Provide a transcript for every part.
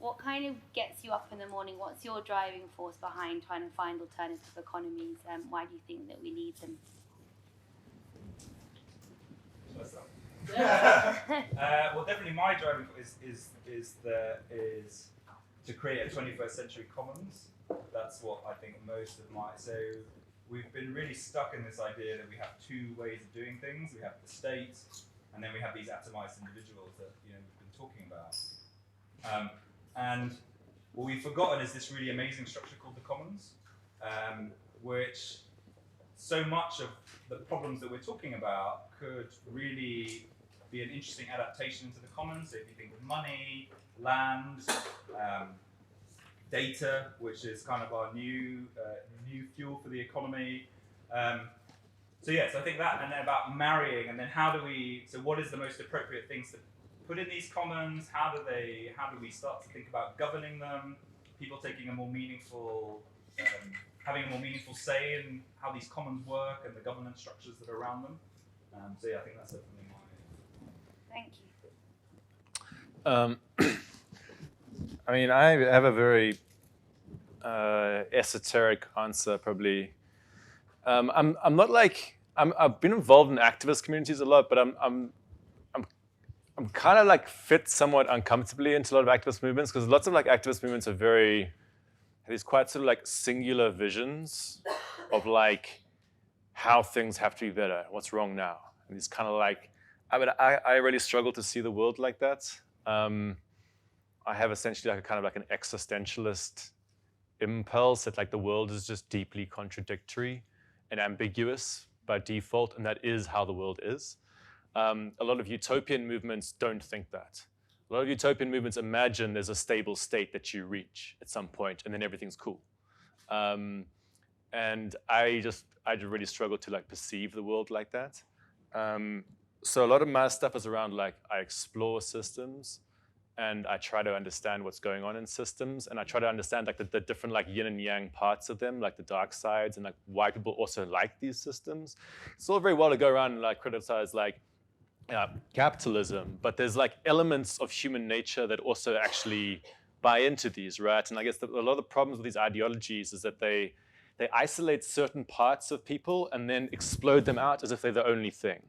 what kind of gets you up in the morning? What's your driving force behind trying to find alternative economies? Why do you think that we need them? Well, definitely my driving force is to create a 21st century commons. That's what I think most of my. So we've been really stuck in this idea that we have two ways of doing things. We have the state, and then we have these atomized individuals that we've been talking about. And what we've forgotten is this really amazing structure called the commons, which so much of the problems that we're talking about could really be an interesting adaptation to the commons. So if you think of money, land, data, which is kind of our new fuel for the economy. So I think that, and then about marrying, and then so what is the most appropriate things to put in these commons? How do we start to think about governing them? People taking a more meaningful, having a more meaningful say in how these commons work and the governance structures that are around them. I think that's definitely my. Thank you. I mean, I have a very esoteric answer, probably. I'm not like I've been involved in activist communities a lot, but I'm kind of like fit somewhat uncomfortably into a lot of activist movements, because lots of like activist movements are have these quite sort of like singular visions of like how things have to be better, what's wrong now, and these kind of like I really struggle to see the world like that. I have essentially like a kind of like an existentialist impulse that like the world is just deeply contradictory and ambiguous by default, and that is how the world is. A lot of utopian movements don't think that. A lot of utopian movements imagine there's a stable state that you reach at some point, and then everything's cool. And I really struggle to like perceive the world like that. So a lot of my stuff is around like I explore systems, and I try to understand what's going on in systems, and I try to understand like the different like yin and yang parts of them, like the dark sides, and like why people also like these systems. It's all very well to go around and like criticize like capitalism, but there's like elements of human nature that also actually buy into these, right? And I guess a lot of the problems with these ideologies is that they isolate certain parts of people and then explode them out as if they're the only thing.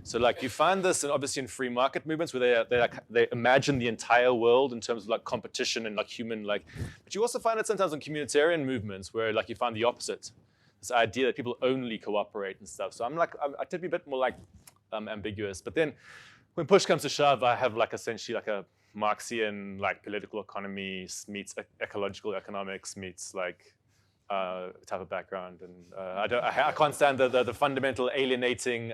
So like you find this, and obviously in free market movements where they imagine the entire world in terms of like competition and like human like, but you also find it sometimes in communitarian movements where like you find the opposite, this idea that people only cooperate and stuff. So I tend to be a bit more like ambiguous. But then when push comes to shove, I have like essentially like a Marxian like political economy meets ecological economics meets like type of background, and I can't stand the fundamental alienating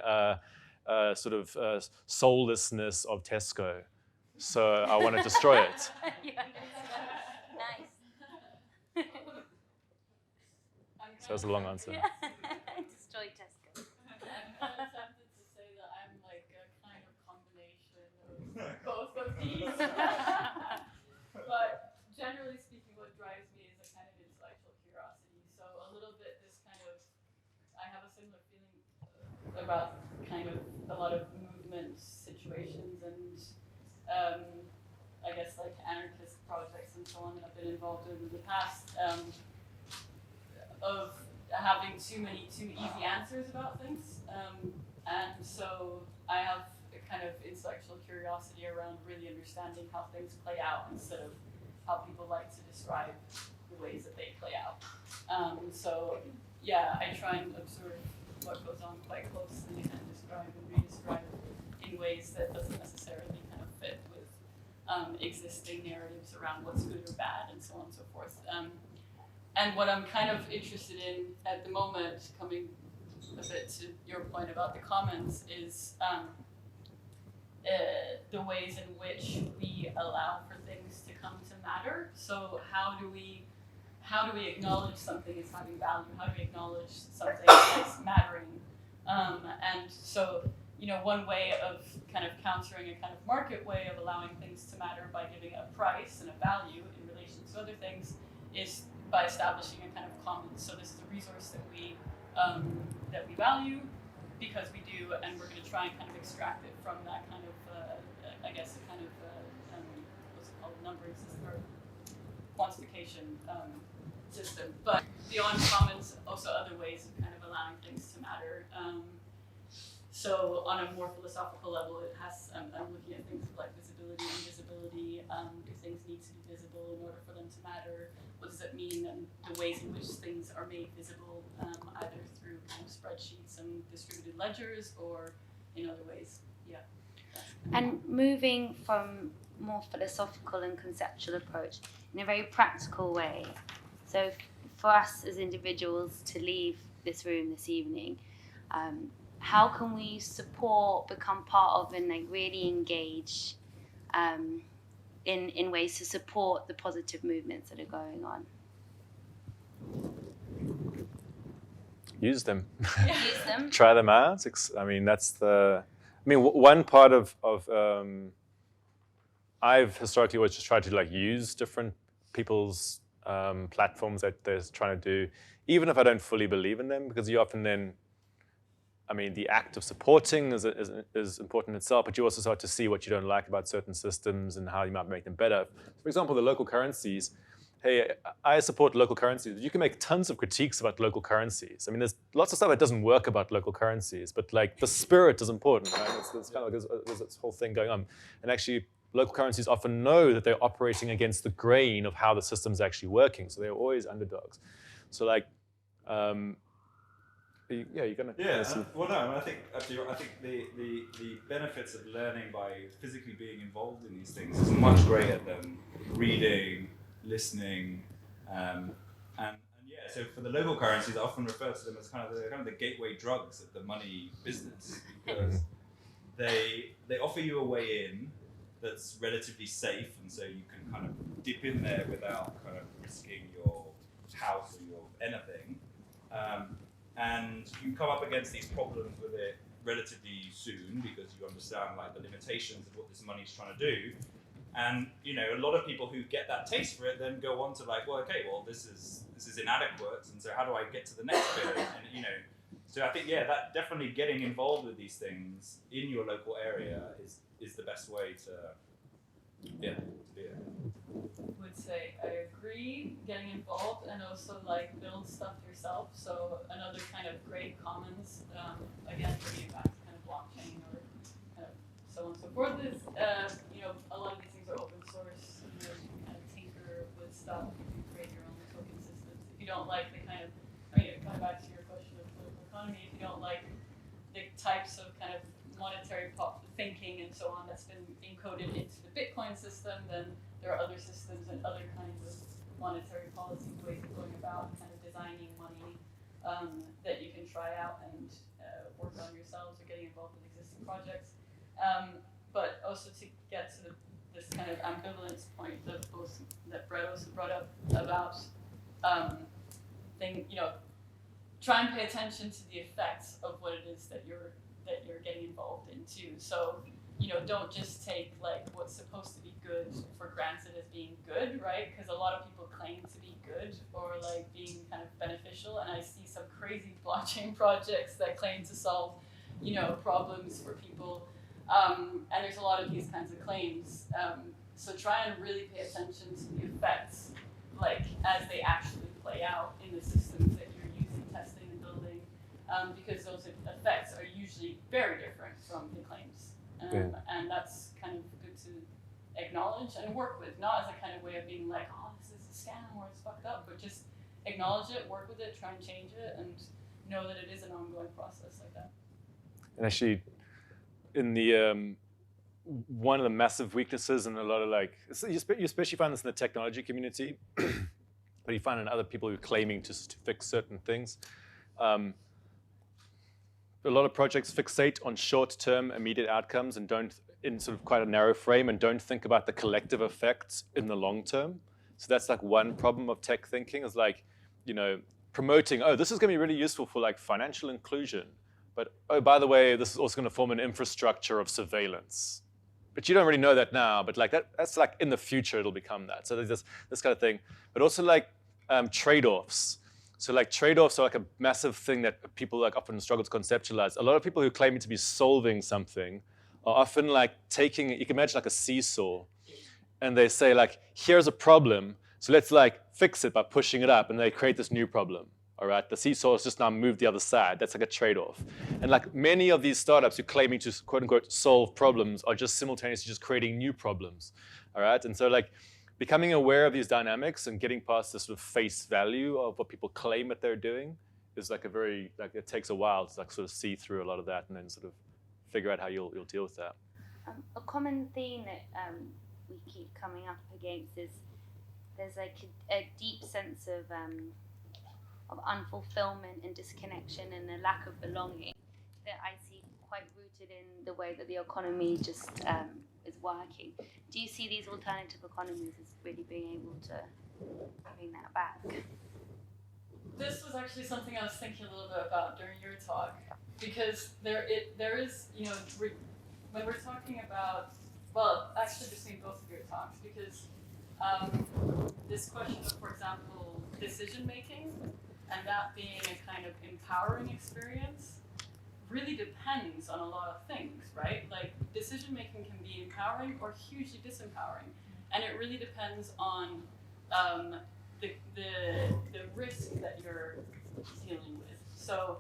sort of soullessness of Tesco, so I want to destroy it. Nice. So that's a long answer. Yeah. Destroy Tesco. I'm tempted to say that I'm like a kind of combination of both of these. But generally speaking, what drives me is a kind of intellectual curiosity. So a little bit this kind of, I have a similar feeling about kind of a lot of movement situations and I guess like anarchist projects and so on that I've been involved in the past, of having too easy answers about things. And so I have a kind of intellectual curiosity around really understanding how things play out instead of how people like to describe the ways that they play out. So yeah, I try and observe what goes on quite closely and describe and re-describe in ways that doesn't necessarily kind of fit with existing narratives around what's good or bad and so on and so forth. And what I'm kind of interested in at the moment, coming a bit to your point about the commons, is the ways in which we allow for things to come to matter. So how do we acknowledge something as having value? How do we acknowledge something as mattering? And so, one way of kind of countering a kind of market way of allowing things to matter by giving a price and a value in relation to other things is by establishing a kind of commons. So this is a resource that we value because we do, and we're going to try and kind of extract it from that kind of, I guess, a kind of what's it called, numbering system or quantification system. But beyond commons, also other ways of kind of allowing things to matter. So on a more philosophical level, it has, I'm looking at things like visibility and invisibility. Do things need to be visible in order for them to matter? What does it mean, and the ways in which things are made visible, either through kind of spreadsheets and distributed ledgers or in other ways? Yeah. And moving from more philosophical and conceptual approach in a very practical way. So for us as individuals to leave this room this evening, how can we support, become part of, and like really engage in ways to support the positive movements that are going on? Use them. Use them. Try them out. I mean, that's the. I mean, one part of I've historically always just tried to like use different people's platforms that they're trying to do, even if I don't fully believe in them, because you often then. I mean, the act of supporting is important in itself, but you also start to see what you don't like about certain systems and how you might make them better. For example, the local currencies. Hey, I support local currencies. You can make tons of critiques about local currencies. I mean, there's lots of stuff that doesn't work about local currencies, but like the spirit is important, right? It's kind of like there's this whole thing going on. And actually, local currencies often know that they're operating against the grain of how the system's actually working. So they're always underdogs. So like, yeah, you're gonna. Yeah, well, no, I think actually, I think the benefits of learning by physically being involved in these things is much greater than reading, listening, and yeah. So for the local currencies, I often refer to them as kind of the gateway drugs of the money business, because they offer you a way in that's relatively safe, and so you can kind of dip in there without kind of risking your house or your anything. And you come up against these problems with it relatively soon because you understand like the limitations of what this money's trying to do. And you know, a lot of people who get that taste for it then go on to like, well, okay, well, this is inadequate, and so how do I get to the next bit? And you know, so I think that definitely getting involved with these things in your local area is the best way to do it. Would say I agree, getting involved and also like build stuff yourself. So another kind of great commons, again bringing it back to kind of blockchain or kind of so on and so forth is you know, a lot of these things are open source. You know, you can kind of tinker with stuff, you can create your own token systems. If you don't like the kind of, I mean, coming back to your question of political economy, if you don't like the types of kind of monetary thinking and so on that's been encoded into the Bitcoin system, then there are other systems and other kinds of monetary policy ways of going about kind of designing money that you can try out and work on yourselves or getting involved with existing projects. But also to get to this kind of ambivalence point that Brett also brought up about you know, try and pay attention to the effects of what it is that you're getting involved in too. So, you know, don't just take like what's supposed to be good for granted as being good, right? Because a lot of people claim to be good or like being kind of beneficial, and I see some crazy blockchain projects that claim to solve, you know, problems for people, and there's a lot of these kinds of claims. So try and really pay attention to the effects, like as they actually play out in the systems that you're using, testing, and building. Because those effects are usually very different from the claims. And that's kind of good to acknowledge and work with, not as a kind of way of being like, oh, this is a scam or it's fucked up, but just acknowledge it, work with it, try and change it, and know that it is an ongoing process like that. And actually, in the one of the massive weaknesses and a lot of like, you especially find this in the technology community, but you find in other people who are claiming to fix certain things. A lot of projects fixate on short-term immediate outcomes and don't, in sort of quite a narrow frame, and don't think about the collective effects in the long term. So that's like one problem of tech thinking is like, you know, promoting, oh, this is going to be really useful for like financial inclusion. But, oh, by the way, this is also going to form an infrastructure of surveillance. But you don't really know that now, but like that's like in the future it'll become that. So there's this kind of thing. But also like trade-offs. So like trade-offs are like a massive thing that people like often struggle to conceptualize. A lot of people who claim to be solving something are often like taking, you can imagine like a seesaw, and they say like, here's a problem, So let's like fix it by pushing it up, and they create this new problem. All right, the seesaw has just now moved the other side. That's like a trade-off. And like many of these startups who claiming to quote unquote solve problems are just simultaneously just creating new problems. All right, and so like becoming aware of these dynamics and getting past this sort of face value of what people claim that they're doing is like a very, like it takes a while to like sort of see through a lot of that and then sort of figure out how you'll deal with that. A common theme that we keep coming up against is there's like a deep sense of unfulfillment and disconnection and a lack of belonging that I see quite rooted in the way that the economy just is working. Do you see these alternative economies as really being able to bring that back? This was actually something I was thinking a little bit about during your talk, because there is, you know, when we're talking about, well, actually between both of your talks, because this question of, for example, decision making and that being a kind of empowering experience really depends on a lot of things, right? Like decision making can be empowering or hugely disempowering, and it really depends on the risk that you're dealing with. So,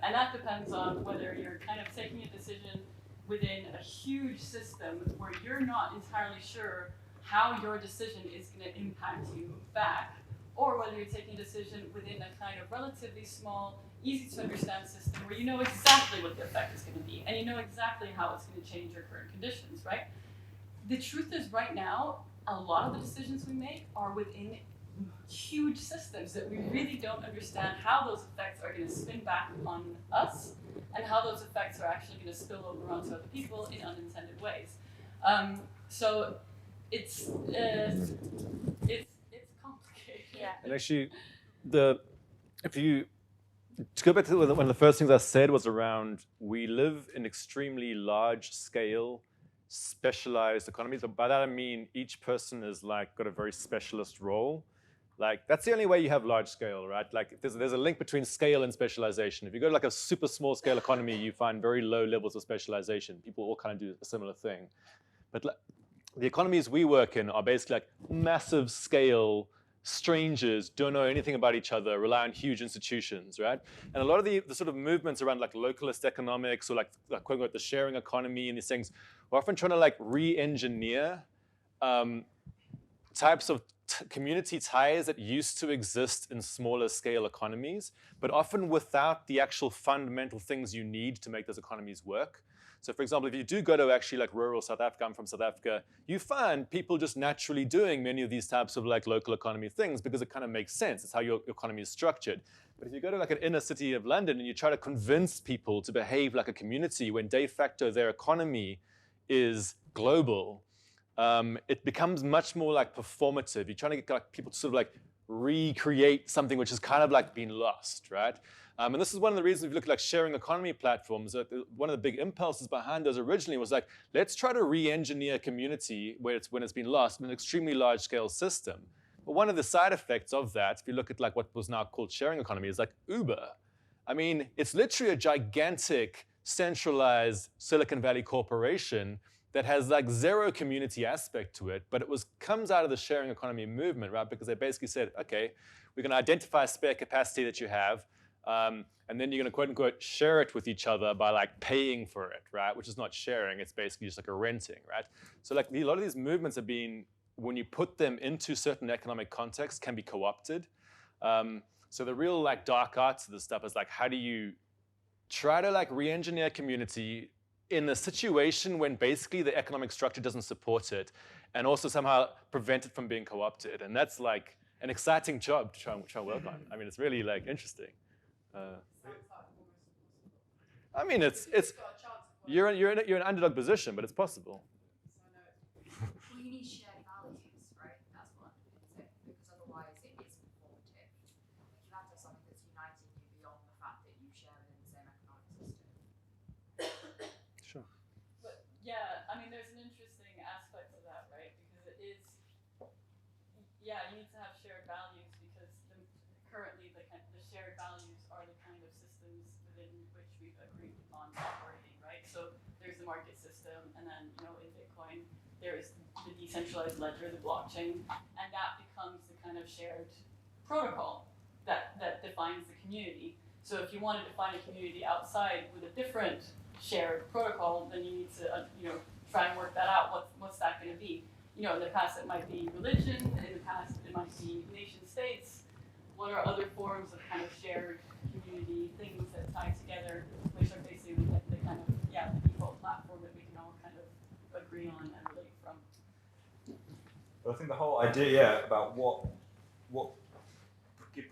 and that depends on whether you're kind of taking a decision within a huge system where you're not entirely sure how your decision is going to impact you back, or whether you're taking a decision within a kind of relatively small, easy to understand system where you know exactly what the effect is going to be and you know exactly how it's going to change your current conditions, right? The truth is right now, a lot of the decisions we make are within huge systems that we really don't understand how those effects are going to spin back on us and how those effects are actually going to spill over onto other people in unintended ways. So it's complicated. Yeah. And actually, if you to go back to one of the first things I said was around we live in extremely large scale, specialized economies. By that I mean each person is like got a very specialist role. Like that's the only way you have large scale, right? Like there's a link between scale and specialization. If you go to like a super small scale economy, you find very low levels of specialization. People all kind of do a similar thing. But the economies we work in are basically like massive scale, strangers, don't know anything about each other, rely on huge institutions, right? And a lot of the sort of movements around like localist economics or like quote unquote the sharing economy and these things, we're often trying to like re-engineer types of community ties that used to exist in smaller scale economies, but often without the actual fundamental things you need to make those economies work. So for example, if you do go to actually like rural South Africa, I'm from South Africa, you find people just naturally doing many of these types of like local economy things because it kind of makes sense. It's how your economy is structured. But if you go to like an inner city of London and you try to convince people to behave like a community when de facto their economy is global, it becomes much more like performative. You're trying to get like people to sort of like recreate something which has kind of like been lost, right? And this is one of the reasons if you look at like sharing economy platforms, one of the big impulses behind those originally was like, let's try to re-engineer community when it's been lost in an extremely large scale system. But one of the side effects of that, if you look at like what was now called sharing economy, is like Uber. I mean, it's literally a gigantic centralized Silicon Valley corporation that has like zero community aspect to it, but it comes out of the sharing economy movement, right? Because they basically said, okay, we're going to identify spare capacity that you have, and then you're going to quote unquote share it with each other by like paying for it, right? Which is not sharing; it's basically just like a renting, right? So like a lot of these movements have been, when you put them into certain economic contexts, can be co-opted. So the real like dark arts of this stuff is like, how do you try to like re-engineer community in a situation when basically the economic structure doesn't support it, and also somehow prevent it from being co-opted. And that's like an exciting job to try and work on. I mean, it's really like interesting. I mean, it's you're in an underdog position, but it's possible. Well, you need shared values, right? That's what underpins it, because otherwise it is performative. You have to have something that's uniting you beyond the fact that you share within the same economic system. Sure. But yeah, I mean, there's an interesting aspect to that, right? Because it is, yeah, you need to have shared values because currently the shared values are the kind of systems within which we've agreed on operating, right? So there's the market system, and then in Bitcoin there is the decentralized ledger, the blockchain, and that becomes shared protocol that defines the community. So if you want to define a community outside with a different shared protocol, then you need to try and work that out. What's that going to be? In the past it might be religion. In the past it might be nation states. What are other forms of kind of shared community things that tie together, which are basically the kind of the default platform that we can all kind of agree on and relate from. But I think the whole idea about what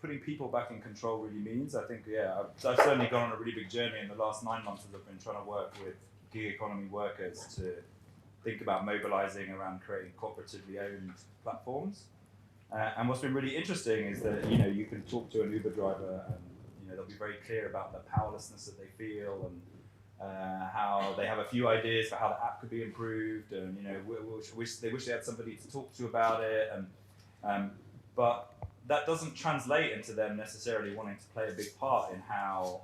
putting people back in control really means, I think, I've certainly gone on a really big journey in the last 9 months as I've been trying to work with gig economy workers to think about mobilizing around creating cooperatively owned platforms. And what's been really interesting is that, you can talk to an Uber driver and, they'll be very clear about the powerlessness that they feel and how they have a few ideas for how the app could be improved, and they wish they had somebody to talk to about it, and but that doesn't translate into them necessarily wanting to play a big part in how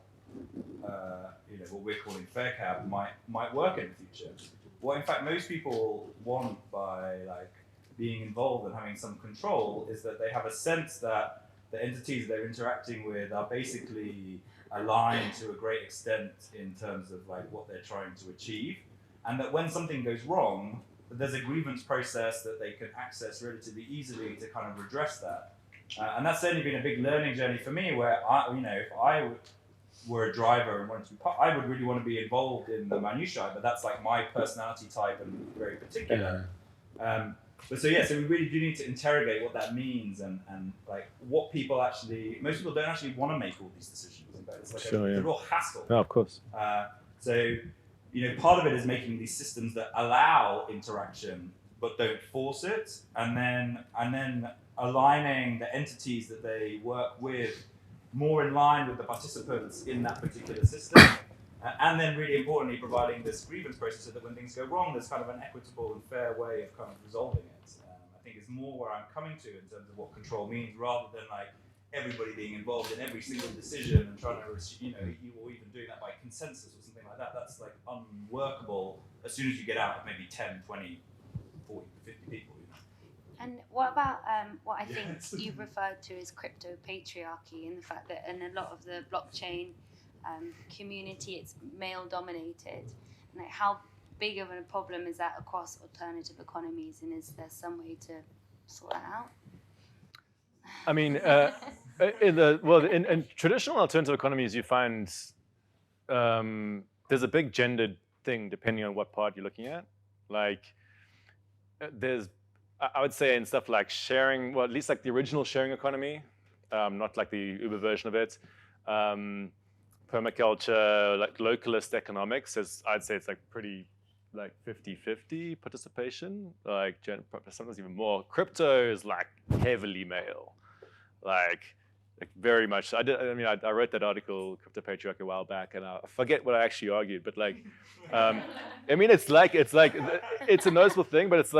what we're calling fair cap might work in the future. What in fact most people want by being involved and having some control is that they have a sense that the entities they're interacting with are basically aligned to a great extent in terms of what they're trying to achieve, and that when something goes wrong, that there's a grievance process that they can access relatively easily to kind of redress that. And that's certainly been a big learning journey for me, where if I were a driver and wanted to be I would really want to be involved in the minutiae, but that's my personality type and very particular. But so we really do need to interrogate what that means and what people actually. Most people don't actually want to make all these decisions. In fact, it's a real hassle. No, of course. So part of it is making these systems that allow interaction but don't force it, and then aligning the entities that they work with more in line with the participants in that particular system, and then really importantly providing this grievance process so that when things go wrong, there's kind of an equitable and fair way of kind of resolving it. I think it's more where I'm coming to in terms of what control means, rather than everybody being involved in every single decision and trying to, or even doing that by consensus or something like that. That's unworkable as soon as you get out of maybe 10, 20, 40, 50 people. And what about what I think you've referred to as crypto patriarchy, and the fact that in a lot of the blockchain community it's male dominated, and how big of a problem is that across alternative economies, and is there some way to sort that out? I mean, in traditional alternative economies, you find there's a big gendered thing depending on what part you're looking at. I would say in stuff like sharing, well, at least the original sharing economy, not the Uber version of it. Permaculture, localist economics, I'd say it's pretty 50-50 participation, sometimes even more. Crypto is heavily male, very much. I wrote that article, Crypto Patriarchy, a while back, and I forget what I actually argued, but it's a noticeable thing, but it's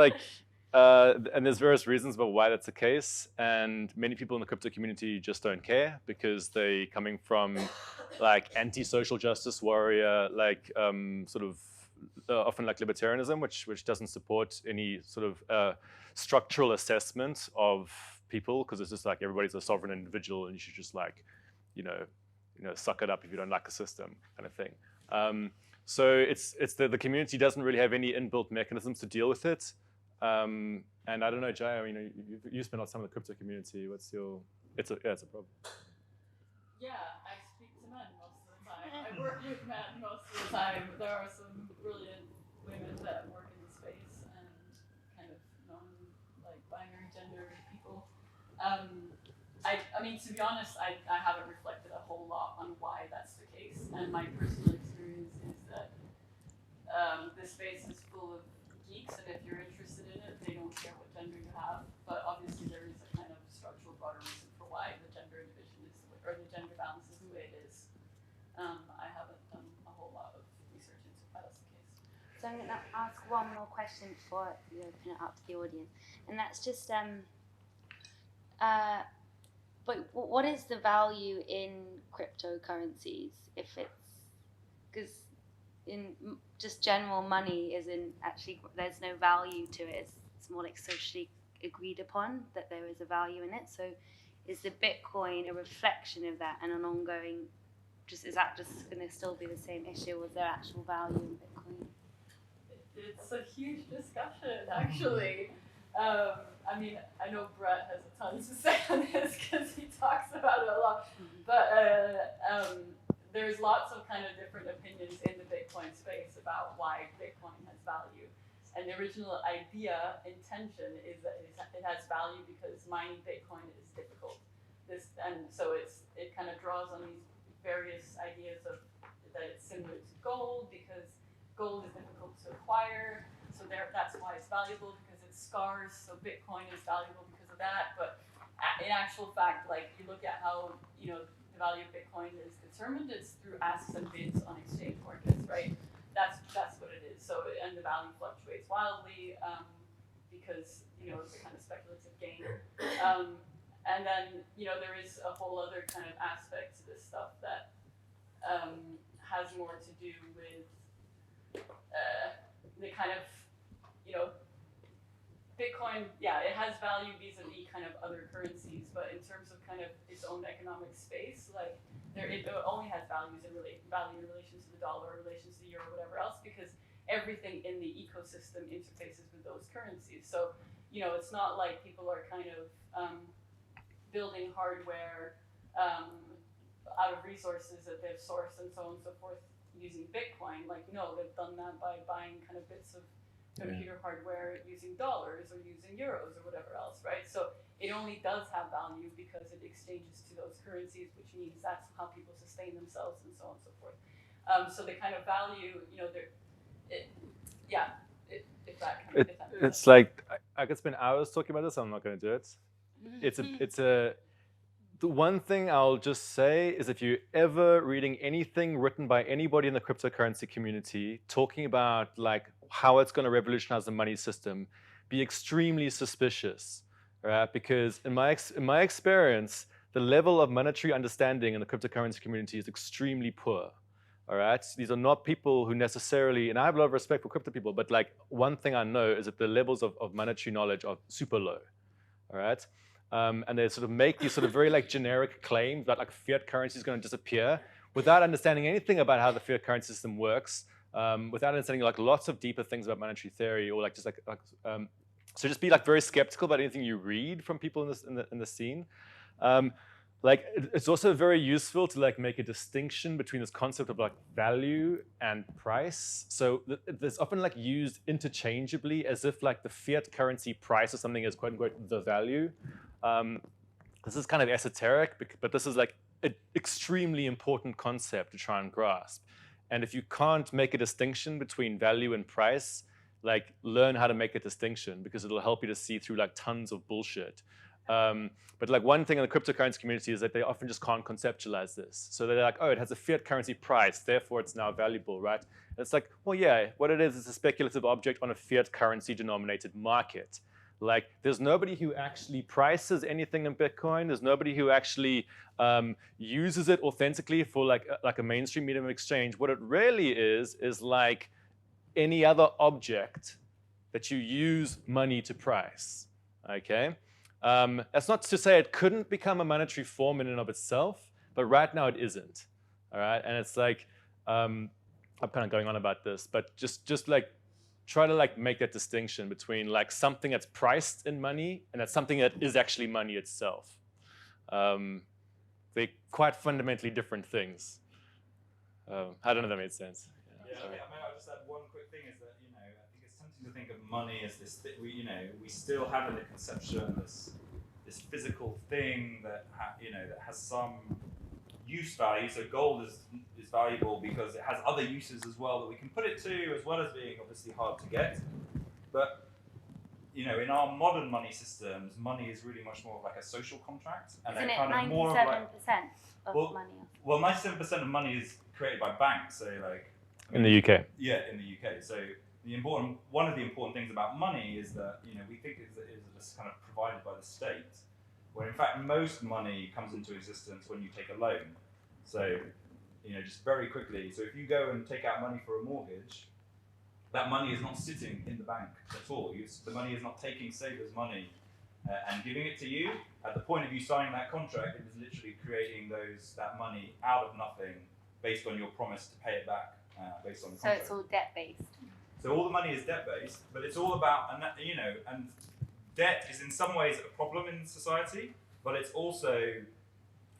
and there's various reasons about why that's the case, and many people in the crypto community just don't care because they coming from anti-social justice warrior, often libertarianism, which doesn't support any sort of structural assessment of people, because it's just everybody's a sovereign individual and you should just suck it up if you don't like the system, kind of thing. So it's the community doesn't really have any inbuilt mechanisms to deal with it. And I don't know, Jaya, you spend on some of the crypto community. What's your? It's a problem. Yeah, I speak to men most of the time. I work with men most of the time. There are some brilliant women that work in the space and kind of non-binary gender people. I mean, to be honest, I haven't reflected a whole lot on why that's the case. And my personal experience is that this space is full of geeks, and if you're interested in it, they don't care what gender you have. But obviously there is a kind of structural broader reason for why the gender division is, or the gender balance is the way it is. I haven't done a whole lot of research into why that's the case. So I'm going to ask one more question before you open it up to the audience, and that's just but what is the value in cryptocurrencies if it's, because in just general money isn't actually, there's no value to it, it's more socially agreed upon that there is a value in it. So is the Bitcoin a reflection of that and an ongoing, is that just going to still be the same issue? Was there actual value in Bitcoin? It's a huge discussion, actually. I mean, I know Brett has a ton to say on this because he talks about it a lot, but there's lots of kind of different opinions in the Bitcoin space about why Bitcoin has value. And the original idea, intention, is that it has value because mining Bitcoin is difficult. And so it kind of draws on these various ideas of that it's similar to gold because gold is difficult to acquire. So that's why it's valuable, because it's scarce. So Bitcoin is valuable because of that. But in actual fact, like, you look at how, the value of Bitcoin is determined, it's through asks and bids on exchange markets, right? That's what it is. So, and the value fluctuates wildly because, it's a kind of speculative gain. And then, there is a whole other kind of aspect to this stuff that has more to do with the kind of, Bitcoin, it has value vis-a-vis kind of other currencies, but in terms of kind of its own economic space, like, it only has value in relation to the dollar, or relation to the euro, whatever else, because everything in the ecosystem interfaces with those currencies. So, it's not like people are kind of building hardware out of resources that they've sourced and so on and so forth using Bitcoin. Like, no, they've done that by buying kind of bits of computer hardware using dollars or using euros or whatever else, right? So it only does have value because it exchanges to those currencies, which means that's how people sustain themselves and so on and so forth. So the kind of value, It's like, I could spend hours talking about this. I'm not going to do it. The one thing I'll just say is, if you're ever reading anything written by anybody in the cryptocurrency community talking about like how it's going to revolutionize the money system, be extremely suspicious, right? Because in my experience, the level of monetary understanding in the cryptocurrency community is extremely poor. All right, these are not people who necessarily, and I have a lot of respect for crypto people, but like, one thing I know is that the levels of monetary knowledge are super low. All right. And they sort of make these sort of very like generic claims that like fiat currency is going to disappear without understanding anything about how the fiat currency system works, without understanding like lots of deeper things about monetary theory, or like just like so just be like very skeptical about anything you read from people in the scene. Like, it's also very useful to like make a distinction between this concept of like value and price. So there's often like used interchangeably, as if like the fiat currency price or something is quote unquote the value. This is kind of esoteric, but this is like an extremely important concept to try and grasp. And if you can't make a distinction between value and price, like, learn how to make a distinction, because it'll help you to see through like tons of bullshit. But like, one thing in the cryptocurrency community is that they often just can't conceptualize this. So they're like, oh, it has a fiat currency price, therefore it's now valuable, right? And it's like, well, yeah, what it is a speculative object on a fiat currency denominated market. Like, there's nobody who actually prices anything in Bitcoin. There's nobody who actually uses it authentically for like a mainstream medium of exchange. What it really is like any other object that you use money to price, okay? That's not to say it couldn't become a monetary form in and of itself, but right now it isn't, all right? And it's like, I'm kind of going on about this, but just like, try to like make that distinction between like something that's priced in money and that's something that is actually money itself. They're quite fundamentally different things. I don't know if that made sense. Yeah, I mean, I'll just add one quick thing, is that, I think it's tempting to think of money as this, we still have in the conception this physical thing that that has some use value. So gold is valuable because it has other uses as well that we can put it to, as well as being obviously hard to get. But in our modern money systems, money is really much more of like a social contract, and Isn't they're it kind of 97% more of like, of money? well, 97% of money is created by banks. So like, In the UK. Yeah, in the UK. So one of the important things about money is that we think it's kind of provided by the state, where in fact most money comes into existence when you take a loan. So just very quickly, so if you go and take out money for a mortgage, that money is not sitting in the bank at all. The money is not taking savers' money and giving it to you. At the point of you signing that contract, it was literally creating that money out of nothing based on your promise to pay it back based on the So contract. it's all debt based. So all the money is debt based, but it's all about, and debt is in some ways a problem in society, but it's also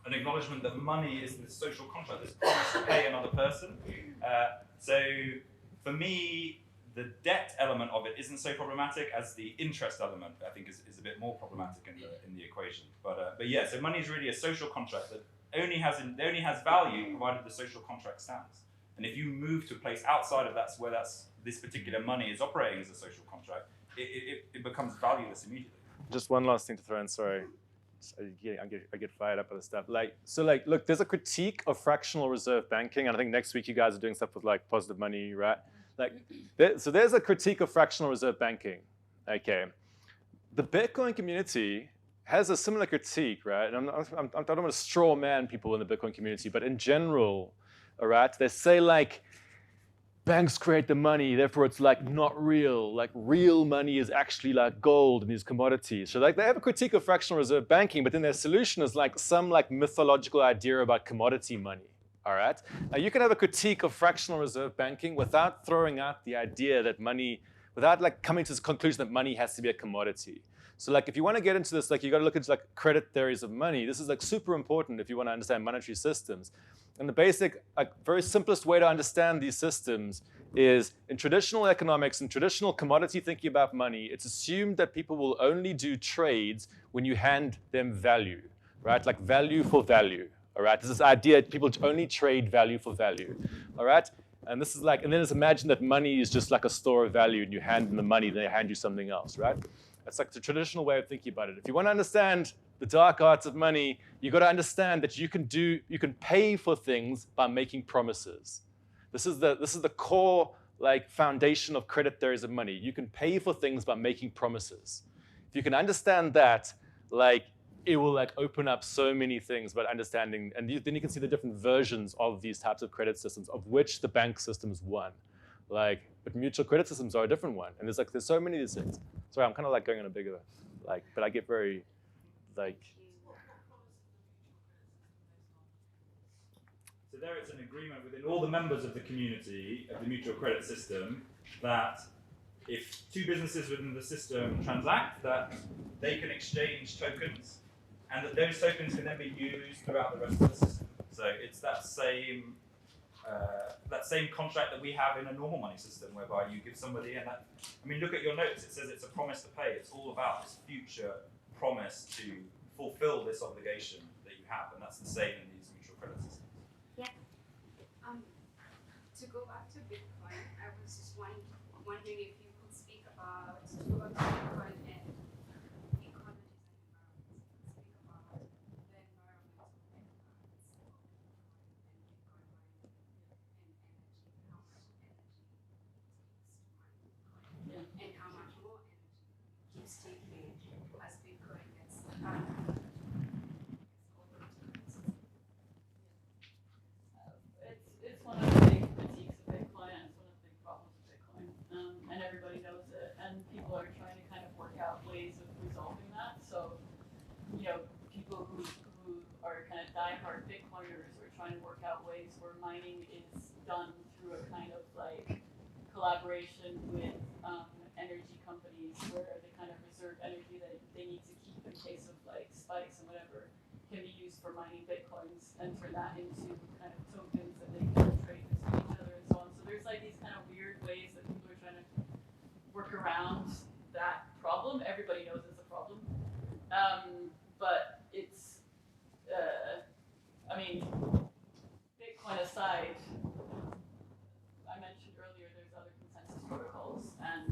an acknowledgement that money is this social contract, this promise to pay another person. So for me, the debt element of it isn't so problematic as the interest element. I think is a bit more problematic in the equation. But yeah, so money is really a social contract that only has value provided the social contract stands. And if you move to a place outside of where this particular money is operating as a social contract, it becomes valueless immediately. Just one last thing to throw in, sorry. I get fired up with this stuff. Look, there's a critique of fractional reserve banking, and I think next week you guys are doing stuff with like positive money, right? So there's a critique of fractional reserve banking. Okay, the Bitcoin community has a similar critique, right? And I don't want to straw man people in the Bitcoin community, but in general, all right, they say like, banks create the money, therefore it's like not real. Like real money is actually like gold and these commodities. So like they have a critique of fractional reserve banking, but then their solution is like some like mythological idea about commodity money. All right. Now you can have a critique of fractional reserve banking without throwing out the idea that money, without like coming to this conclusion that money has to be a commodity. So like if you want to get into this, like you got to look into like credit theories of money. This is like super important if you want to understand monetary systems. And the basic, like very simplest way to understand these systems is in traditional economics and traditional commodity thinking about money, it's assumed that people will only do trades when you hand them value, right? Like value for value, all right? There's this idea that people only trade value for value, all right? And this is like, and then it's imagined that money is just like a store of value and you hand them the money, then they hand you something else, right? That's like the traditional way of thinking about it. If you want to understand the dark arts of money, you got to understand that you can pay for things by making promises. This is the core like foundation of credit theories of money. You can pay for things by making promises. If you can understand that, like it will like open up so many things about understanding, and then you can see the different versions of these types of credit systems, of which the bank system is one. Like, but mutual credit systems are a different one, and there's so many of these things. Sorry, I'm kind of like going on a bigger, like, but I get very, like. So there it's an agreement within all the members of the community of the mutual credit system that if two businesses within the system transact, that they can exchange tokens, and that those tokens can then be used throughout the rest of the system. So it's that same contract that we have in a normal money system, whereby you give somebody, and that, I mean, look at your notes. It says it's a promise to pay. It's all about this future promise to fulfill this obligation that you have, and that's the same in these mutual credit systems. Yeah. To go back to Bitcoin, I was just wondering if you could speak about Bitcoin and economies and environments. Speak about the environmental impacts of Bitcoin and energy, and how much more energy keeps taking as Bitcoin gets It's one of the big critiques of Bitcoin, and it's one of the big problems of Bitcoin, and everybody knows it. And people are trying to kind of work out ways of resolving that. So, you know, people who are kind of diehard Bitcoiners are trying to work out ways where mining is done through a kind of like collaboration with energy companies, where they kind of reserve energy that they need to keep in case of like spikes and whatever, can be used for mining Bitcoins and turn that into kind of tokens that they can trade between each other and so on. So there's like these kind of weird ways that people are trying to work around that problem. Everybody knows it's a problem. But it's, I mean, Bitcoin aside, I mentioned earlier there's other consensus protocols, and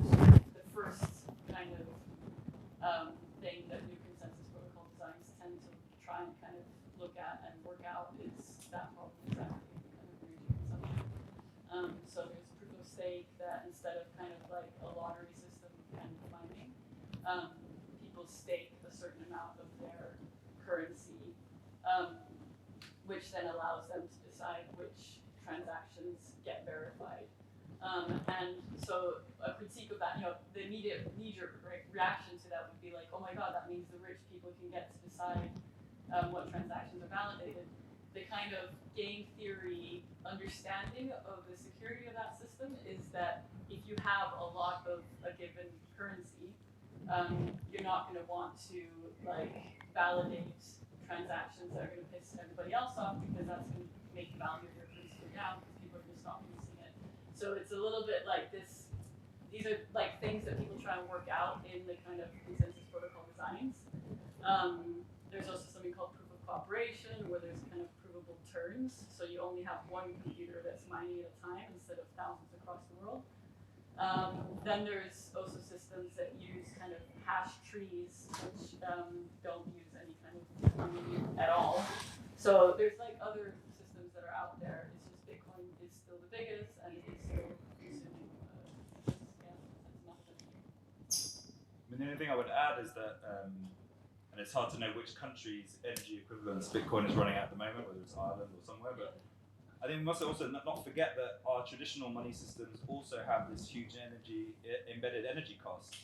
the first kind of thing that new consensus protocol designs tend to try and kind of look at and work out is that problem exactly, kind of energy consumption. So there's proof of stake that instead of kind of like a lottery system and mining, people stake a certain amount of their currency, which then allows them to decide which transactions get verified. And so a critique of that, the immediate knee-jerk reaction to that would be like, oh my god, that means the rich people can get to decide what transactions are validated. The kind of game theory understanding of the security of that system is that if you have a lot of a given currency, you're not going to want to validate transactions that are going to piss everybody else off, because that's going to make the value of your currency go down because people are going to stop using it. So it's a little bit like this. These are things that people try and work out in the kind of consensus protocol designs. There's also something called proof of cooperation, where there's kind of provable turns. So you only have one computer that's mining at a time instead of thousands across the world. Then there's also systems that use kind of hash trees, which don't use any kind of money at all. So there's other systems that are out there. It's just Bitcoin is still the biggest, and it is still consuming. The only thing I would add is that, and it's hard to know which country's energy equivalents Bitcoin is running at the moment, whether it's Ireland or somewhere, but I think we must also not forget that our traditional money systems also have this huge embedded energy cost,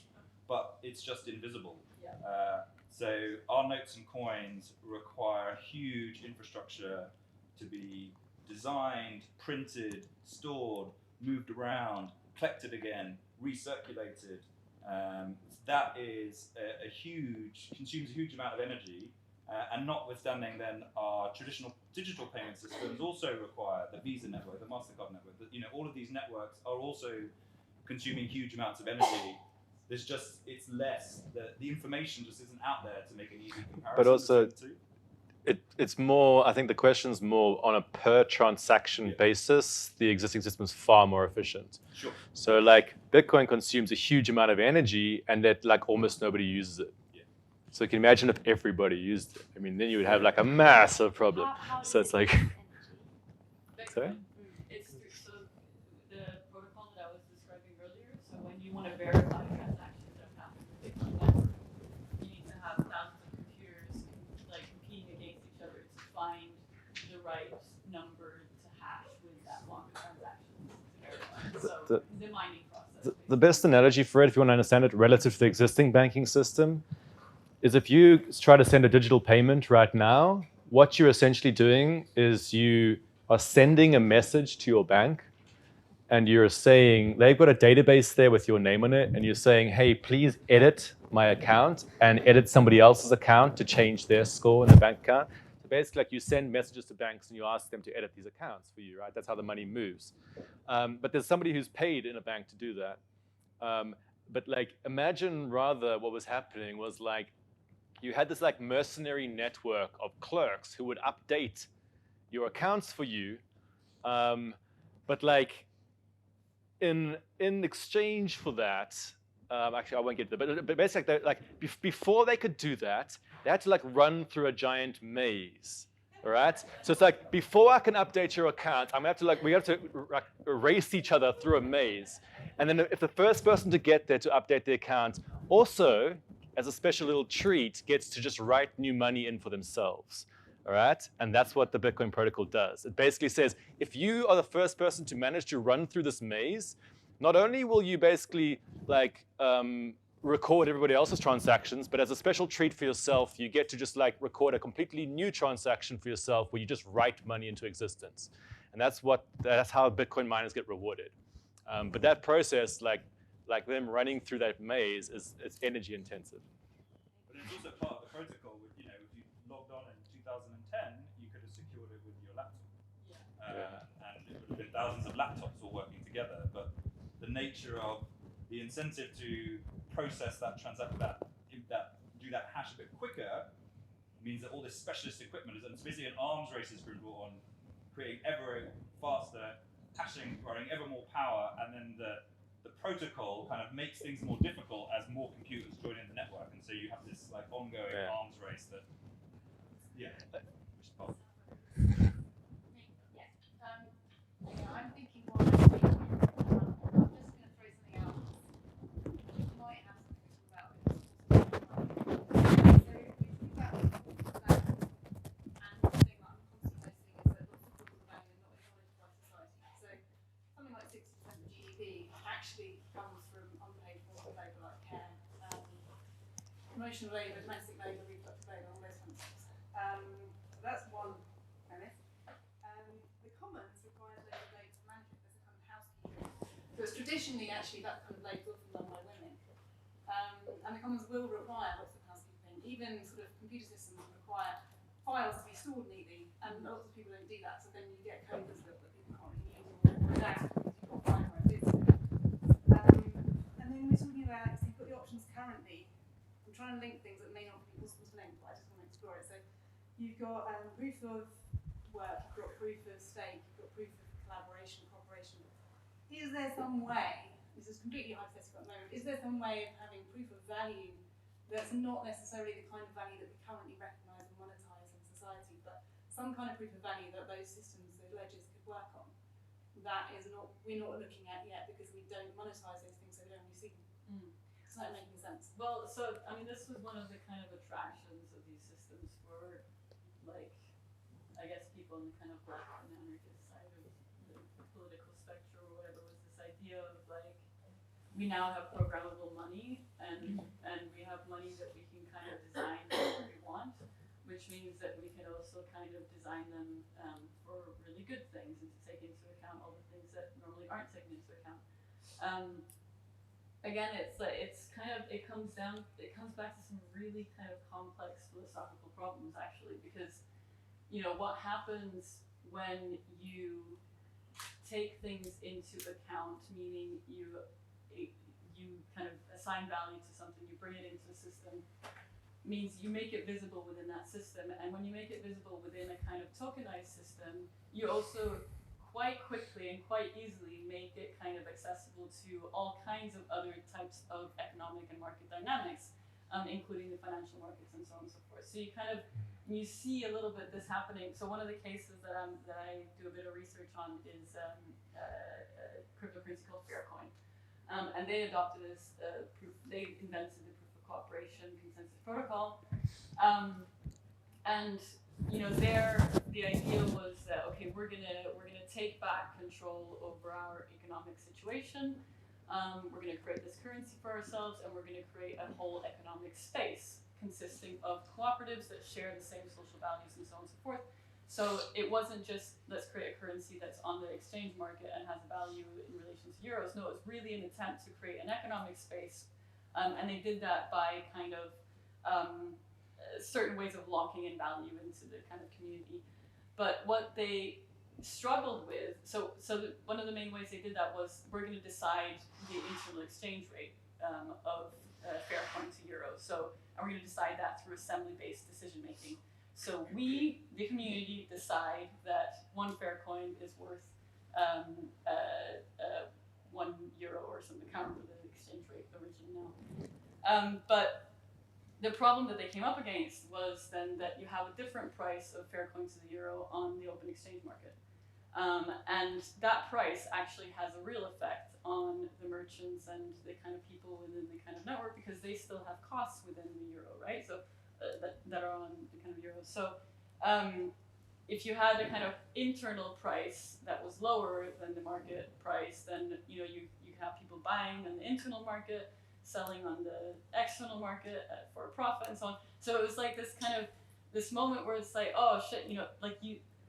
but it's just invisible. Yeah. So our notes and coins require huge infrastructure to be designed, printed, stored, moved around, collected again, recirculated. That is consumes a huge amount of energy, and notwithstanding then our traditional digital payment systems also require the Visa network, the MasterCard network, all of these networks are also consuming huge amounts of energy. It's less, the information just isn't out there to make an easy comparison. But also, it's more, I think the question's more on a per transaction basis, the existing system is far more efficient. Sure. So Bitcoin consumes a huge amount of energy, and that almost nobody uses it. Yeah. So you can imagine if everybody used it. I mean, then you would have a massive problem. So it's Sorry? It's so the protocol that I was describing earlier. So when you want to verify transactions that have happened with Bitcoin network, you need to have thousands of computers competing against each other to find the right number to hash with that longer transaction to verify. So the mining process. The best analogy for it, if you want to understand it relative to the existing banking system, is if you try to send a digital payment right now, what you're essentially doing is you are sending a message to your bank, and you're saying, they've got a database there with your name on it, and you're saying, hey, please edit my account and edit somebody else's account to change their score in the bank account. So basically, you send messages to banks and you ask them to edit these accounts for you, right? That's how the money moves. But there's somebody who's paid in a bank to do that. But imagine rather what was happening was you had this mercenary network of clerks who would update your accounts for you, but in exchange for that, actually I won't get to that, but basically before they could do that, they had to run through a giant maze. All right, so it's before I can update your account, we have to race each other through a maze, and then if the first person to get there to update the account also, as a special little treat, gets to just write new money in for themselves. All right, and that's what the Bitcoin protocol does. It basically says, if you are the first person to manage to run through this maze, not only will you basically record everybody else's transactions, but as a special treat for yourself, you get to just record a completely new transaction for yourself where you just write money into existence. And that's how Bitcoin miners get rewarded. But that process, like them running through that maze, it's energy intensive. But it's also part of the protocol. If you logged on in 2010, you could have secured it with your laptop. And it would have been thousands of laptops all working together. But the nature of the incentive to process that do that hash a bit quicker means that all this specialist equipment and it's basically an arms race has been brought on, creating ever faster hashing, requiring ever more power, and then the protocol kind of makes things more difficult as more computers join in the network, and so you have this ongoing arms race that I'm thinking more like I'm just going to throw something out. You might have something to talk about. So we think about and the thing that I'm constantly noticing is that lots of people are not acknowledged by society. So something like 60% of GDP actually comes from unpaid forced labour like care, emotional labour, domestic labour, reproductive labour, all those kinds of things. So that's one premise. The commons requires labour to manage it as a kind of housekeeping. Because traditionally, actually, that kind of labour is often done by women. And the commons will require lots of housekeeping. Even sort of computer systems require files to be stored neatly, and lots of people don't do that, so then you get codes that people can't really use or redact because you've got find where it is. And then we're talking about, so you've got the options currently. I'm trying to link things that may not be possible to link, but I just want to explore it. So you've got proof of work, you've got proof of stake, you've got proof of collaboration, cooperation. Is there some way, this is completely hypothetical at the moment, is there some way of having proof of value that's not necessarily the kind of value that we currently recognise and monetise in society, but some kind of proof of value that those systems, those ledgers could work on? That is not, we're not looking at yet because we don't monetise those things, so we don't really see them. Does that make any sense? Well, so, I mean, this was one of the kind of attractions of these systems for, like, I guess people on the kind of black and anarchist side of the political spectrum or whatever, was this idea of, like, we now have programmable money, and we have money that we can kind of design what we want, which means that we can also kind of design them for really good things and to take into account all the things that normally aren't taken into account. Again, it comes back to some really kind of complex philosophical problems, actually, because, you know, what happens when you take things into account, meaning you kind of assign value to something, you bring it into a system, means you make it visible within that system. And when you make it visible within a kind of tokenized system, you also quite quickly and quite easily make it kind of accessible to all kinds of other types of economic and market dynamics, including the financial markets and so on and so forth. So you see a little bit this happening. So one of the cases that I do a bit of research on is a cryptocurrency called Faircoin. And they adopted this they invented the proof of cooperation consensus protocol. And you know, the idea was that, okay, we're gonna take back control over our economic situation. We're gonna create this currency for ourselves, and we're gonna create a whole economic space consisting of cooperatives that share the same social values and so on and so forth. So it wasn't just, let's create a currency that's on the exchange market and has a value in relation to euros. No, it was really an attempt to create an economic space. And they did that by kind of certain ways of locking in value into the kind of community. But what they struggled with, one of the main ways they did that was, we're going to decide the internal exchange rate of Faircoin to euros. And we're going to decide that through assembly-based decision making. So we, the community, decide that one Faircoin is worth €1 or something. I can't remember the exchange rate originally now. But the problem that they came up against was then that you have a different price of Faircoin to the euro on the open exchange market. And that price actually has a real effect on the merchants and the kind of people within the kind of network, because they still have costs within the euro, right? So that are on the kind of euro. So if you had a kind of internal price that was lower than the market price, then you have people buying on the internal market, selling on the external market for a profit and so on. So it was like this moment where it's like, oh shit,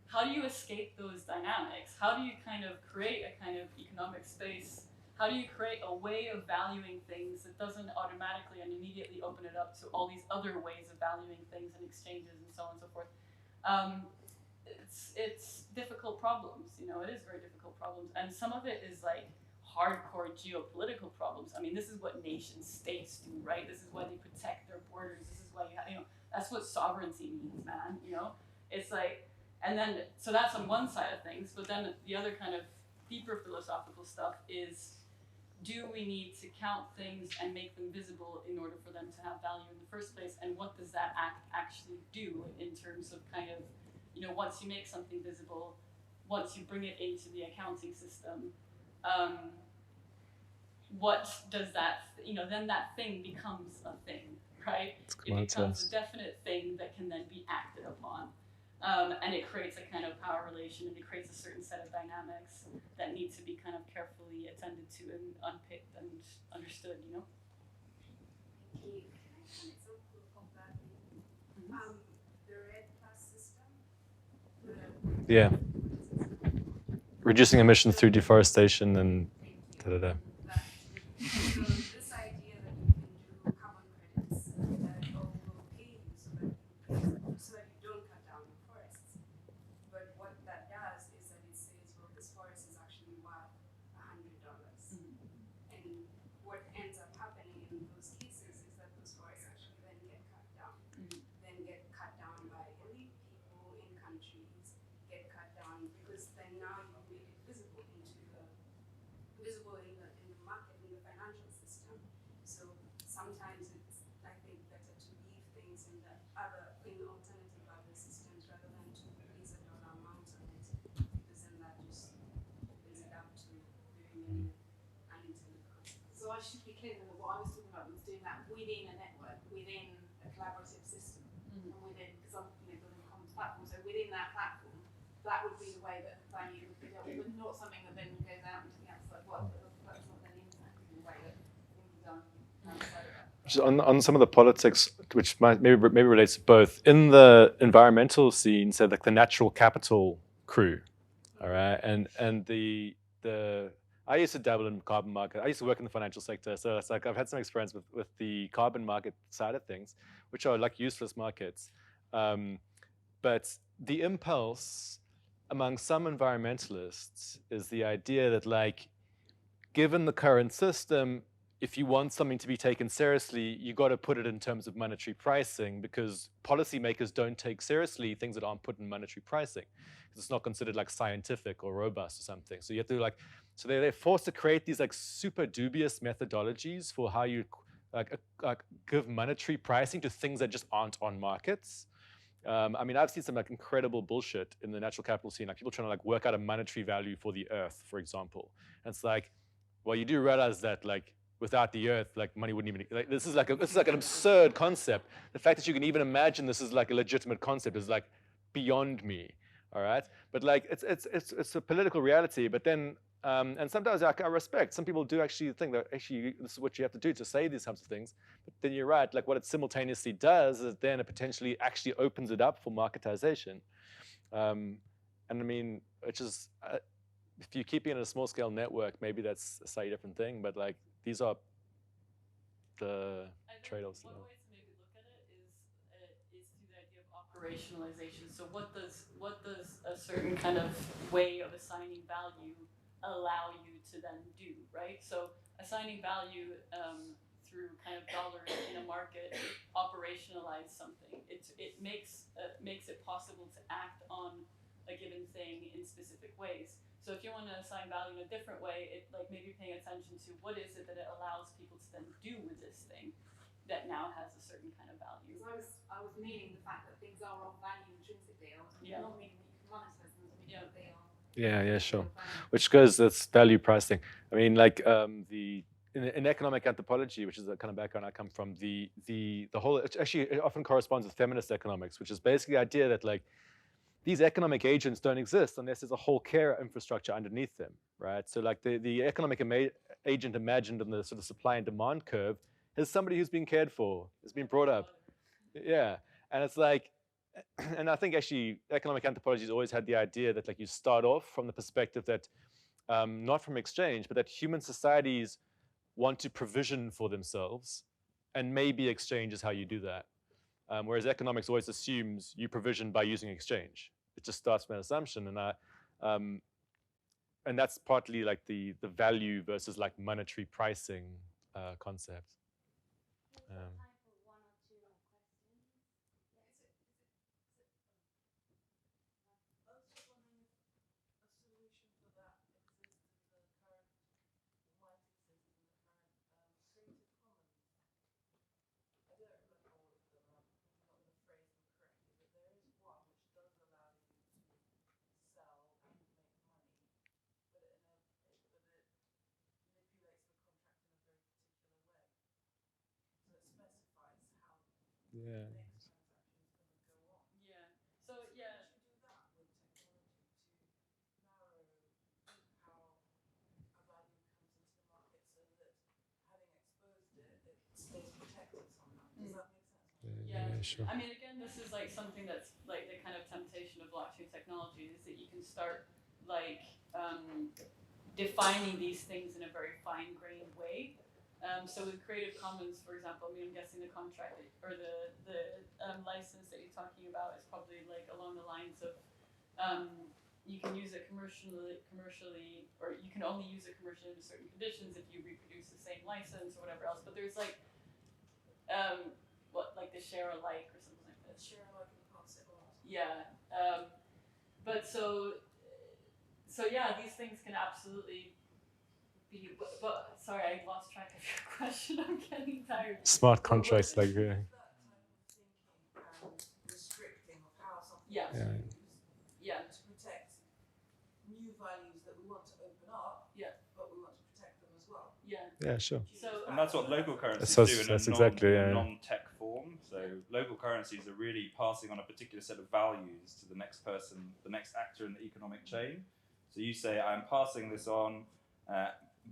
how do you escape those dynamics? How do you kind of create a kind of economic space? How do you create a way of valuing things that doesn't automatically and immediately open it up to all these other ways of valuing things and exchanges and so on and so forth? It's difficult problems, it is very difficult problems. And some of it is like hardcore geopolitical problems. I mean, this is what nation states do, right? This is why they protect their borders. This is why that's what sovereignty means, man, It's like, and then, so that's on one side of things, but then the other kind of deeper philosophical stuff is, do we need to count things and make them visible in order for them to have value in the first place? And what does that actually do in terms of kind of, once you make something visible, once you bring it into the accounting system, what does that, then that thing becomes a thing, right? It becomes a definite thing that can then be acted upon. And it creates a kind of power relation, and it creates a certain set of dynamics that need to be kind of carefully attended to and unpicked and understood, you know? Thank you. Can I have an example of that? The red plus system. Yeah. Reducing emissions through deforestation and da-da-da. So this idea that you can do carbon credits that will pay you so that you don't cut down your forests. But what that does is that it says, well, this forest is actually worth $100. And what ends up happening in those cases is that those forests actually then get cut down. Then get cut down by elite people in countries, get cut down because then now you made it visible in the market, in the financial system. So sometimes it's, I think, better to leave things in alternative other systems rather than to place a dollar amount on it, because then that just opens it up to very many unintended consequences. So I should be clear that what I was talking about was doing that within a network, within a collaborative system, and within, because I'm building a commons platform, so within that platform, that would be the way that value would be dealt with, but not something that then goes out into the outside world. That's not then impacting the way that things are done outside of that. On some of the politics, which maybe relates to both, in the environmental scene, so like the natural capital crew, all right, and the I used to dabble in carbon market. I used to work in the financial sector, so it's like I've had some experience with the carbon market side of things, which are like useless markets. But the impulse among some environmentalists is the idea that, like, given the current system, if you want something to be taken seriously, you got to put it in terms of monetary pricing, because policymakers don't take seriously things that aren't put in monetary pricing, because it's not considered like scientific or robust or something. So you have to so they're forced to create these like super dubious methodologies for how you give monetary pricing to things that just aren't on markets. I mean, I've seen some like incredible bullshit in the natural capital scene, like people trying to like work out a monetary value for the earth, for example. And it's like, well, you do realize that like without the earth, like money wouldn't even, like, this is like an absurd concept. The fact that you can even imagine this is like a legitimate concept is like beyond me. All right, but like it's a political reality. But then and sometimes I respect, some people do actually think that actually this is what you have to do to say these types of things. But then you're right, like what it simultaneously does is then it potentially actually opens it up for marketization. And I mean, which is if you're keeping it in a small scale network, maybe that's a slightly different thing. But like these are the trade-offs. One way to maybe look at it is through the idea of operationalization. So what does a certain kind of way of assigning value allow you to then do, right? So assigning value through kind of dollars in a market operationalize something. It makes it possible to act on a given thing in specific ways. So if you want to assign value in a different way, it like maybe paying attention to what is it that it allows people to then do with this thing that now has a certain kind of value. I was meaning the fact that things are of value intrinsically. I was not meaning that you can monetize them, but meaning that they are. Yeah, sure. Which goes, that's value pricing. I mean, like in economic anthropology, which is the kind of background I come from, the whole, it often corresponds with feminist economics, which is basically the idea that like these economic agents don't exist unless there's a whole care infrastructure underneath them, right? So like the economic agent imagined in the sort of supply and demand curve is somebody who's been cared for, has been brought up. Yeah, and it's like, and I think actually economic anthropology has always had the idea that like you start off from the perspective that, not from exchange, but that human societies want to provision for themselves, and maybe exchange is how you do that. Whereas economics always assumes you provision by using exchange. It just starts from an assumption, and that's partly like the value versus like monetary pricing concept. Yeah. So yeah. stays protected somehow. Does that make sense? Yeah. Sure. I mean, again, this is like something that's like the kind of temptation of blockchain technology is that you can start like defining these things in a very fine-grained way. So with Creative Commons, for example, I mean, I'm guessing the contract or the license that you're talking about is probably like along the lines of you can use it commercially, or you can only use it commercially under certain conditions if you reproduce the same license or whatever else. But there's like what like the share alike or something like that. Share like and pass it on. Yeah. But so yeah, these things can absolutely be. But sorry, I lost track of your question. I'm getting tired. Smart contracts, like that type of thinking and restricting of how something Yeah. is used Yeah. to protect new values that we want to open up, Yeah. but we want to protect them as well. Yeah. Yeah, sure. So And that's what local currencies That's- do in that's a exactly, yeah. non-tech form. So local currencies are really passing on a particular set of values to the next person, the next actor in the economic chain. So you say, I'm passing this on,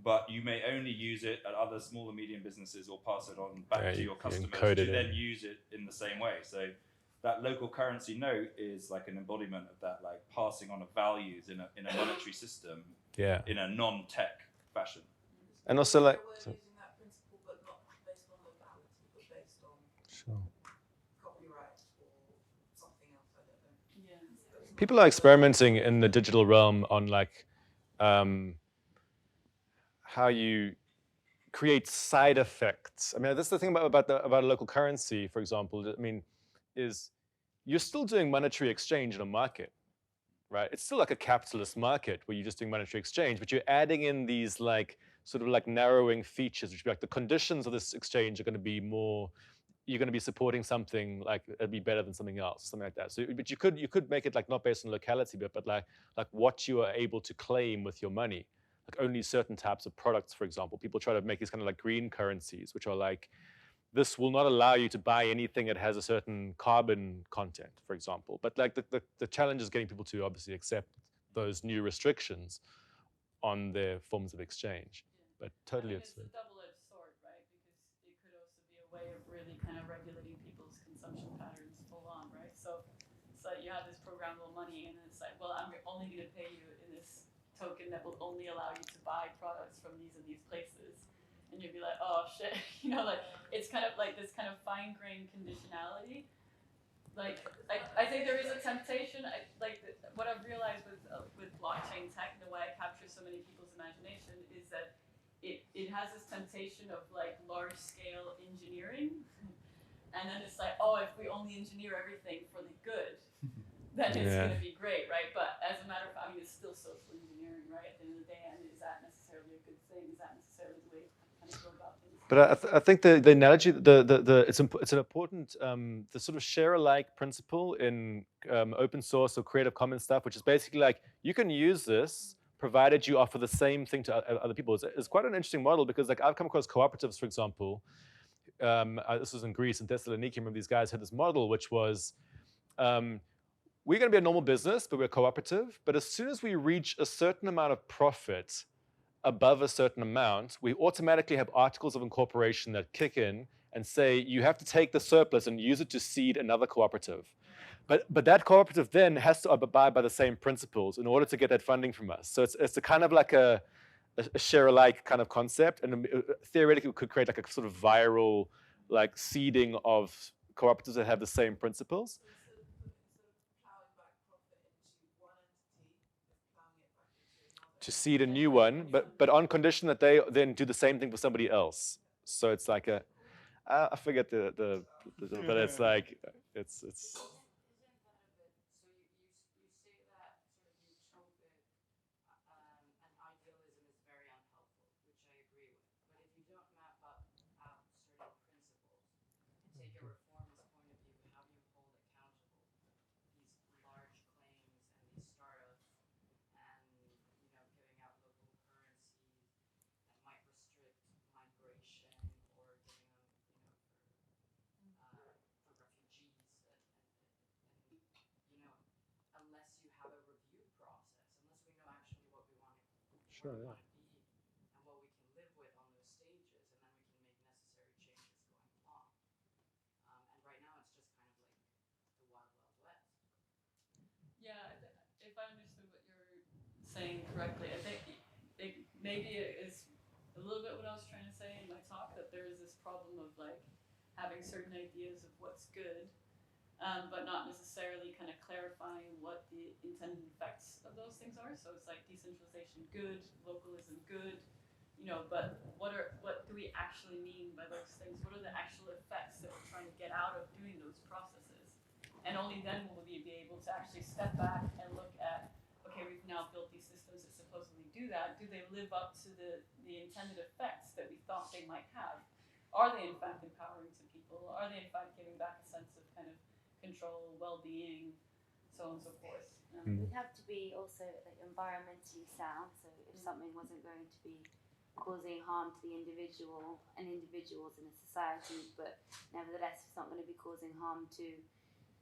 but you may only use it at other small and medium businesses or pass it on back Yeah, to you your customers encode to it then in. use it in the same way. So that local currency note is like an embodiment of that, like passing on of values in a monetary system Yeah. in a non-tech fashion. And also, like, We're using that principle, but not based on locality, but based on sure. copyright or something else. I don't know. yeah. People are experimenting in the digital realm on like how you create side effects. I mean, that's the thing about a local currency, for example. I mean, is you're still doing monetary exchange in a market, right? It's still like a capitalist market where you're just doing monetary exchange, but you're adding in these like sort of like narrowing features, which be like the conditions of this exchange are going to be more. You're going to be supporting something like it'd be better than something else, something like that. So, but you could make it like not based on locality, but like what you are able to claim with your money. Like only certain types of products, for example. People try to make these kind of like green currencies, which are like, this will not allow you to buy anything that has a certain carbon content, for example. But like the challenge is getting people to obviously accept those new restrictions on their forms of exchange. But totally, I mean, it's a double-edged sword, right? Because it could also be a way of really kind of regulating people's consumption patterns full on, right? So it's like you have this programmable money, and it's like, well, I'm only going to pay you in this token that will only allow you to buy products from these and these places. And you'd be like, oh shit, you know, like it's kind of like this kind of fine-grained conditionality. Like, I think there is a temptation. What I've realized with blockchain tech and the way it captures so many people's imagination is that it has this temptation of like large-scale engineering, and then it's like, oh, if we only engineer everything for the good, then it's going to be great, right? But as a matter of fact, I mean, it's still social engineering, right? At the end of the day, and is that necessarily a good thing? Is that necessarily the way to kind of go about things? But I think the analogy, it's an important the sort of share alike principle in open source or Creative Commons stuff, which is basically like you can use this provided you offer the same thing to other people. It's quite an interesting model because like I've come across cooperatives, for example. This was in Greece, in Thessaloniki. Remember these guys had this model which was. We're going to be a normal business, but we're cooperative. But as soon as we reach a certain amount of profit above a certain amount, we automatically have articles of incorporation that kick in and say, you have to take the surplus and use it to seed another cooperative. But that cooperative then has to abide by the same principles in order to get that funding from us. So it's a kind of like a share-alike kind of concept. And theoretically, it could create like a sort of viral like seeding of cooperatives that have the same principles. To seed a new one, but on condition that they then do the same thing for somebody else. So it's like I forget the but it's like it's. Isn't that a bit, so you say that sort of utopia and idealism is very unhelpful, which I agree with. But if you don't map out certain principles and take a reformist point of view, how do you hold accountable these large claims and these startups and giving out local currencies that might restrict migration or giving them for refugees and unless you have a review process, unless we know actually what we want to Sure, be and what we can live with on those stages, and then we can make necessary changes saying correctly. I think maybe it is a little bit what I was trying to say in my talk, that there is this problem of like having certain ideas of what's good, but not necessarily kind of clarifying what the intended effects of those things are. So it's like decentralization good, localism good, but what do we actually mean by those things? What are the actual effects that we're trying to get out of doing those processes? And only then will we be able to actually step back and look at, okay, we've now built these systems that supposedly do that. Do they live up to the intended effects that we thought they might have? Are they in fact empowering to people? Are they in fact giving back a sense of kind of control, well-being, so on and so forth? It'd have to be also like environmentally sound. So if something wasn't going to be causing harm to the individual and individuals in a society, but nevertheless it's not going to be causing harm to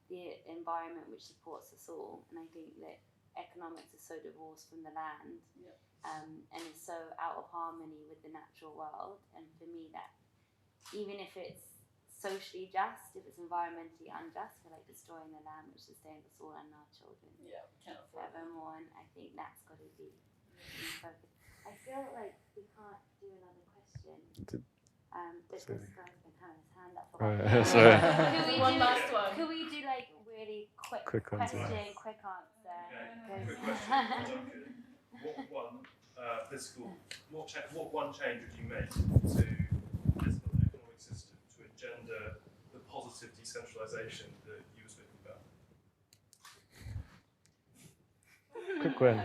the environment which supports us all. And I think that economics is so divorced from the land, and is so out of harmony with the natural world. And for me, that even if it's socially just, if it's environmentally unjust, for like destroying the land which sustains us all and our children forevermore, and I think that's got to be focused. I feel like we can't do another question. This guy's been having his hand up for One last one. Could we do like really quick question, quick answer? Quick question. What one change would you make to the physical and economic system to engender the positive decentralization that you were speaking about? Quick one.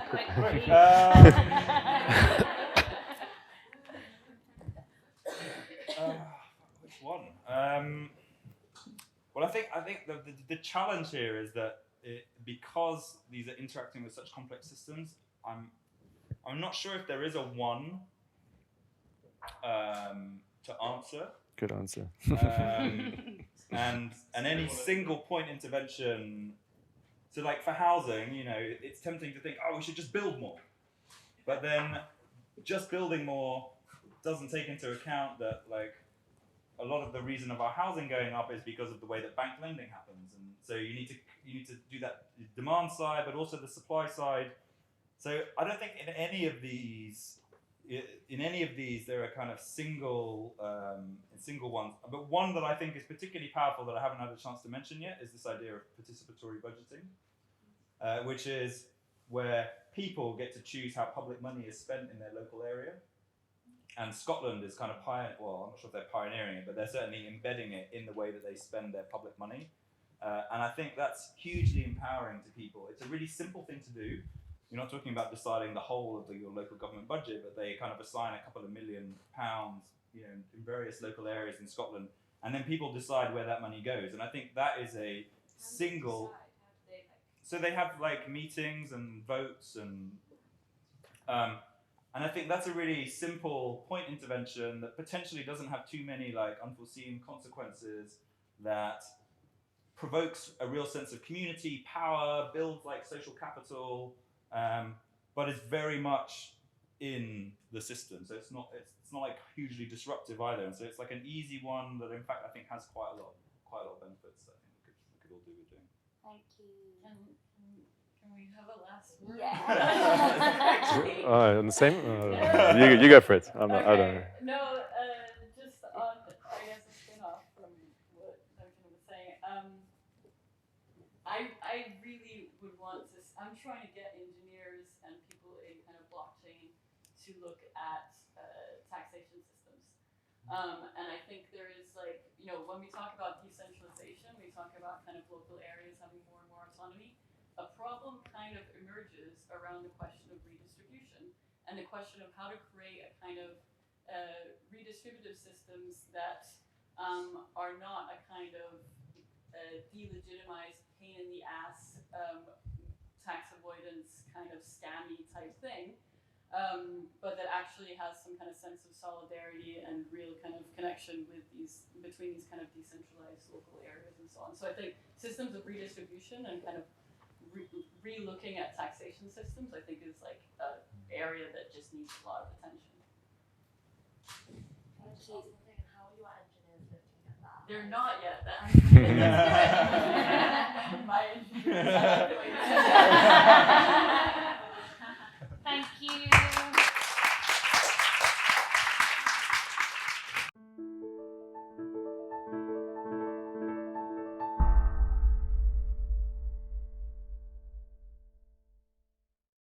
Which one? Well, I think the challenge here is that because these are interacting with such complex systems, I'm not sure if there is a one to answer. Good answer. And any single point intervention. So like for housing, it's tempting to think, oh, we should just build more. But then just building more doesn't take into account that like a lot of the reason of our housing going up is because of the way that bank lending happens. And so you need to do that demand side, but also the supply side. So I don't think in any of these there are kind of single ones. But one that I think is particularly powerful that I haven't had a chance to mention yet is this idea of participatory budgeting, which is where people get to choose how public money is spent in their local area. And Scotland is kind of I'm not sure if they're pioneering it, but they're certainly embedding it in the way that they spend their public money. And I think that's hugely empowering to people. It's a really simple thing to do. You're not talking about deciding the whole of your local government budget, but they kind of assign a couple of £1 million, in various local areas in Scotland, and then people decide where that money goes. And I think that is a single. So they have like meetings and votes and I think that's a really simple point intervention that potentially doesn't have too many like unforeseen consequences, that provokes a real sense of community power, builds like social capital, but is very much in the system. So it's not like hugely disruptive either. And so it's like an easy one that in fact I think has quite a lot of benefits that I think we could all do with doing. Thank you. Can we have a last word? Yeah. On the same? You go for it. I don't know. No, just on, I guess, a spin-off from what Duncan was saying. I really would want to. I'm trying to get engineers and people in kind of blockchain to look at taxation systems. And I think there is like, when we talk about decentralization, we talk about kind of local areas having more and more autonomy. A problem kind of emerges around the question of redistribution and the question of how to create a kind of redistributive systems that are not a kind of delegitimized pain in the ass tax avoidance kind of scammy type thing, but that actually has some kind of sense of solidarity and real kind of connection between these kind of decentralized local areas and so on. So I think systems of redistribution and kind of re-looking at taxation systems, I think, is like an area that just needs a lot of attention. I was just also thinking, how are your engineers looking at that? They're not yet. My engineers.